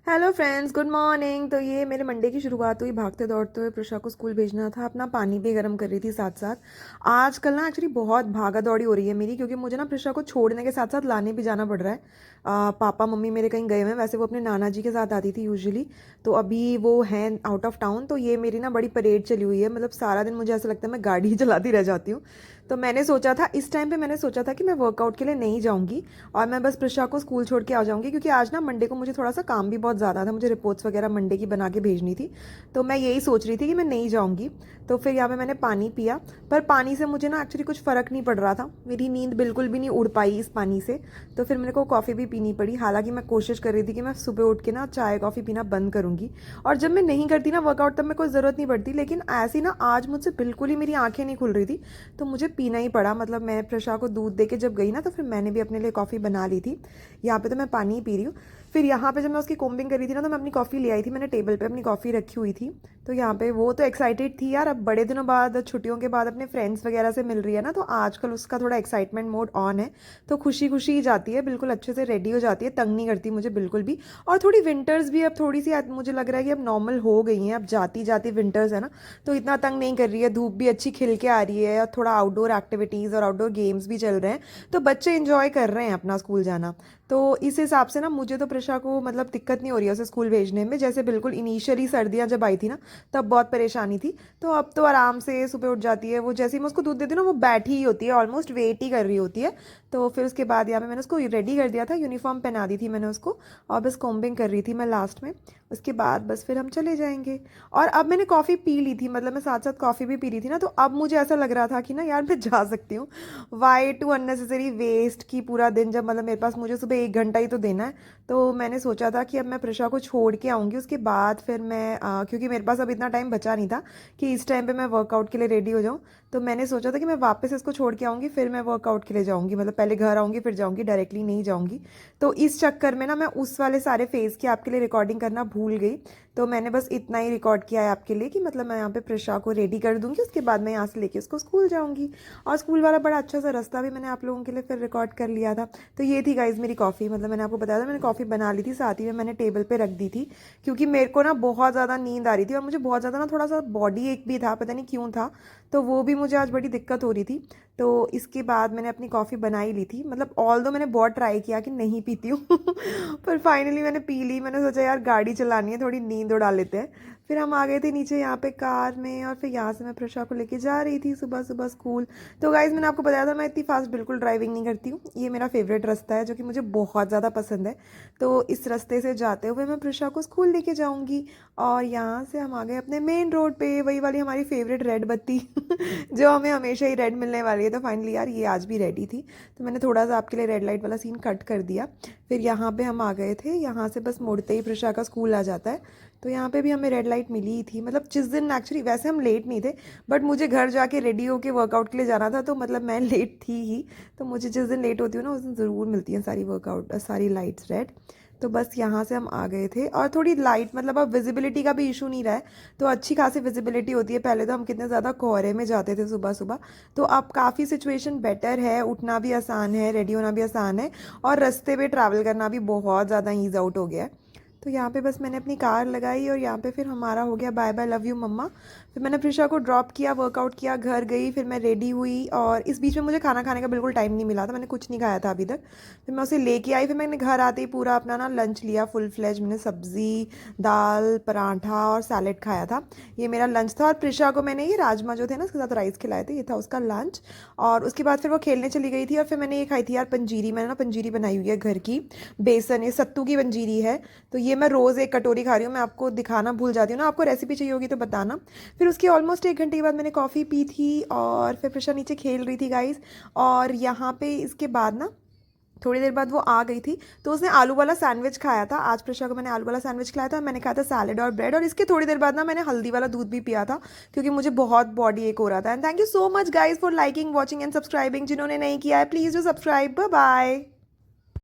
Hello friends, good morning. तो ये मेरे मंडे की शुरुआत हुई भागते दौड़ते हुए। प्रशा को स्कूल भेजना था, अपना पानी भी गर्म कर रही थी साथ साथ। आजकल ना एक्चुअली बहुत भागा दौड़ी हो रही है मेरी, क्योंकि मुझे ना प्रशा को छोड़ने के साथ साथ लाने भी जाना पड़ रहा है। पापा मम्मी मेरे कहीं गए हुए हैं, वैसे वो अपने नाना जी के साथ आती थी यूजुअली। तो अभी वो हैं आउट ऑफ टाउन, तो ये मेरी ना बड़ी परेड चली हुई है। मतलब सारा दिन मुझे ऐसा लगता है मैं गाड़ी ही चलाती रह जाती हूँ। तो मैंने सोचा था इस टाइम पे मैंने सोचा था कि मैं वर्कआउट के लिए नहीं जाऊँगी और मैं बस प्रशा को स्कूल छोड़ के आ जाऊँगी, क्योंकि आज ना मंडे को मुझे थोड़ा सा काम भी बहुत ज़्यादा था। मुझे रिपोर्ट्स वगैरह मंडे की बना के भेजनी थी। तो मैं यही सोच रही थी कि मैं नहीं जाऊँगी। तो फिर यहाँ पे मैंने पानी पिया, पर पानी से मुझे ना एक्चुअली कुछ फ़र्क नहीं पड़ रहा था। मेरी नींद बिल्कुल भी नहीं उड़ पाई इस पानी से। तो फिर मेरे को कॉफ़ी भी पीनी पड़ी। हालांकि मैं कोशिश कर रही थी कि मैं सुबह उठ के ना चाय कॉफ़ी पीना बंद करूँगी, और जब मैं नहीं करती ना वर्कआउट तब मेरे को ज़रूरत नहीं पड़ती। लेकिन ऐसी ना आज मुझसे बिल्कुल ही मेरी आंखें नहीं खुल रही थी, तो मुझे पीना ही पड़ा। मतलब मैं प्रशा को दूध दे के जब गई ना, तो फिर मैंने भी अपने लिए कॉफ़ी बना ली थी। यहाँ पे तो मैं पानी ही पी रही हूँ। फिर यहाँ पे जब मैं उसकी कोम्बिंग करी थी ना, तो मैं अपनी कॉफ़ी ले आई थी। मैंने टेबल पे अपनी कॉफ़ी रखी हुई थी। तो यहाँ पे वो तो एक्साइटेड थी यार, अब बड़े दिनों बाद छुट्टियों के बाद अपने फ्रेंड्स वगैरह से मिल रही है ना, तो आजकल उसका थोड़ा एक्साइटमेंट मोड ऑन है। तो खुशी खुशी ही जाती है, बिल्कुल अच्छे से रेडी हो जाती है, तंग नहीं करती मुझे बिल्कुल भी। और थोड़ी विंटर्स भी अब थोड़ी सी मुझे लग रहा है कि अब नॉर्मल हो गई हैं। अब जाती जाती विंटर्स है ना, तो इतना तंग नहीं कर रही है। धूप भी अच्छी खिल के आ रही है, और थोड़ा आउटडोर एक्टिविटीज़ और आउटडोर गेम्स भी चल रहे हैं। तो बच्चे इंजॉय कर रहे हैं अपना स्कूल जाना। तो इस हिसाब से ना मुझे तो प्रशा को मतलब दिक्कत नहीं हो रही है उसे स्कूल भेजने में। जैसे बिल्कुल इनिशियली सर्दियाँ जब आई थी ना, तब बहुत परेशानी थी। तो अब तो आराम से सुबह उठ जाती है। वो जैसे ही मैं उसको दूध देती हूँ ना, वो बैठी ही होती है, ऑलमोस्ट वेट ही कर रही होती है। तो फिर उसके बाद यहाँ पे मैंने उसको रेडी कर दिया था, यूनिफॉर्म पहना दी थी मैंने उसको, और बस कॉम्बिंग कर रही थी मैं लास्ट में। उसके बाद बस फिर हम चले जाएंगे। और अब मैंने कॉफ़ी पी ली थी, मतलब मैं साथ साथ कॉफ़ी भी पी रही थी ना, तो अब मुझे ऐसा लग रहा था कि ना यार मैं जा सकती हूँ। वाई टू अननेसेसरी वेस्ट की पूरा दिन, जब मतलब मेरे पास मुझे सुबह 1 घंटा ही तो देना है। तो मैंने सोचा था कि अब मैं प्रशा को छोड़ के आऊँगी, उसके बाद फिर मैं क्योंकि मेरे पास अब इतना टाइम बचा नहीं था कि इस टाइम पे मैं वर्कआउट के लिए रेडी हो जाऊँ। तो मैंने सोचा था कि मैं वापस इसको छोड़ के आऊँगी, फिर मैं वर्कआउट के लिए जाऊँगी। मतलब पहले घर आऊँगी फिर जाऊँगी, डायरेक्टली नहीं जाऊँगी। तो इस चक्कर में ना मैं उस वाले सारे फेज़ की आपके लिए रिकॉर्डिंग करना भूल गई। तो मैंने बस इतना ही रिकॉर्ड किया है आपके लिए कि मतलब मैं यहाँ पे प्रशा को रेडी कर दूँगी, उसके बाद मैं यहाँ से लेके उसको स्कूल जाऊँगी। और स्कूल वाला बड़ा अच्छा सा रास्ता भी मैंने आप लोगों के लिए फिर रिकॉर्ड कर लिया था। तो ये थी गाइज मेरी कॉफ़ी। मतलब मैंने आपको बताया था मैंने कॉफ़ी बना ली थी, साथ ही में मैंने टेबल पे रख दी थी, क्योंकि मेरे को ना बहुत ज़्यादा नींद आ रही थी, और मुझे बहुत ज़्यादा ना थोड़ा सा बॉडी एक भी था, पता नहीं क्यों था। तो वो भी मुझे आज बड़ी दिक्कत हो रही थी। तो इसके बाद मैंने अपनी कॉफ़ी बना ही ली थी। मतलब ऑल दो मैंने बहुत ट्राई किया कि नहीं पीती हूँ पर फाइनली मैंने पी ली। मैंने सोचा यार गाड़ी चलानी है, थोड़ी नींद उड़ा लेते हैं। फिर हम आ गए थे नीचे यहाँ पे कार में, और फिर यहाँ से मैं प्रशा को लेके जा रही थी सुबह सुबह स्कूल। तो गाइज मैंने आपको बताया था मैं इतनी फास्ट बिल्कुल ड्राइविंग नहीं करती हूँ। ये मेरा फेवरेट रास्ता है जो कि मुझे बहुत ज़्यादा पसंद है। तो इस रास्ते से जाते हुए मैं प्रशा को स्कूल लेके जाऊँगी। और यहाँ से हम आ गए अपने मेन रोड पे, वही वाली हमारी फेवरेट रेड बत्ती जो हमें हमेशा ही रेड मिलने वाली है। तो फाइनली यार ये आज भी रेडी थी, तो मैंने थोड़ा सा आपके लिए रेड लाइट वाला सीन कट कर दिया। फिर यहाँ पे हम आ गए थे, यहाँ से बस मुड़ते ही प्रशा का स्कूल आ जाता है। तो यहाँ पे भी हमें रेड लाइट मिली ही थी। मतलब जिस दिन एक्चुअली वैसे हम लेट नहीं थे, बट मुझे घर जाके रेडी होके वर्कआउट के लिए जाना था, तो मतलब मैं लेट थी ही। तो मुझे जिस दिन लेट होती हूँ ना, उस दिन ज़रूर मिलती हैं सारी वर्कआउट सारी लाइट्स रेड। तो बस यहाँ से हम आ गए थे, और थोड़ी लाइट मतलब अब विजिबिलिटी का भी इशू नहीं रहा है, तो अच्छी खासी विजिबिलिटी होती है। पहले तो हम कितने ज़्यादा कोहरे में जाते थे सुबह सुबह। तो अब काफ़ी सिचुएशन बेटर है, उठना भी आसान है, रेडी होना भी आसान है, और रास्ते पे ट्रैवल करना भी बहुत ज़्यादा ईज आउट हो गया है। तो यहाँ पे बस मैंने अपनी कार लगाई, और यहाँ पे फिर हमारा हो गया बाय बाय लव यू मम्मा। फिर मैंने प्रिशा को ड्रॉप किया, वर्कआउट किया, घर गई, फिर मैं रेडी हुई। और इस बीच में मुझे खाना खाने का बिल्कुल टाइम नहीं मिला था, मैंने कुछ नहीं खाया था अभी तक। फिर मैं उसे लेके आई, फिर मैंने घर आते ही पूरा अपना ना लंच लिया फुल फ्लेज। मैंने सब्ज़ी, दाल, पराठा और सैलेड खाया था। ये मेरा लंच था। और प्रिशा को मैंने ये राजमा जो थे ना उसके साथ राइस खिलाए थे, ये था उसका लंच। और उसके बाद फिर वो खेलने चली गई थी, और फिर मैंने ये खाई थी यार पंजीरी। मैंने ना पंजीरी बनाई हुई है घर की, बेसन, ये सत्तू की पंजीरी है। तो ये मैं रोज़ एक कटोरी खा रही हूँ। मैं आपको दिखाना भूल जाती हूँ ना, आपको रेसिपी चाहिए होगी तो बताना। फिर उसके ऑलमोस्ट 1 घंटे के बाद मैंने कॉफ़ी पी थी, और फिर प्रशा नीचे खेल रही थी गाइस। और यहाँ पे इसके बाद ना थोड़ी देर बाद वो आ गई थी, तो उसने आलू वाला सैंडविच खाया था। आज प्रशा को मैंने आलू वाला सैंडविच खिलाया था, और मैंने खाया था सैलेड और ब्रेड। और इसके थोड़ी देर बाद ना मैंने हल्दी वाला दूध भी पिया था, क्योंकि मुझे बहुत बॉडी एक हो रहा था। And thank you so much guys for liking, watching and subscribing. जिन्होंने नहीं किया है please do subscribe. Bye bye.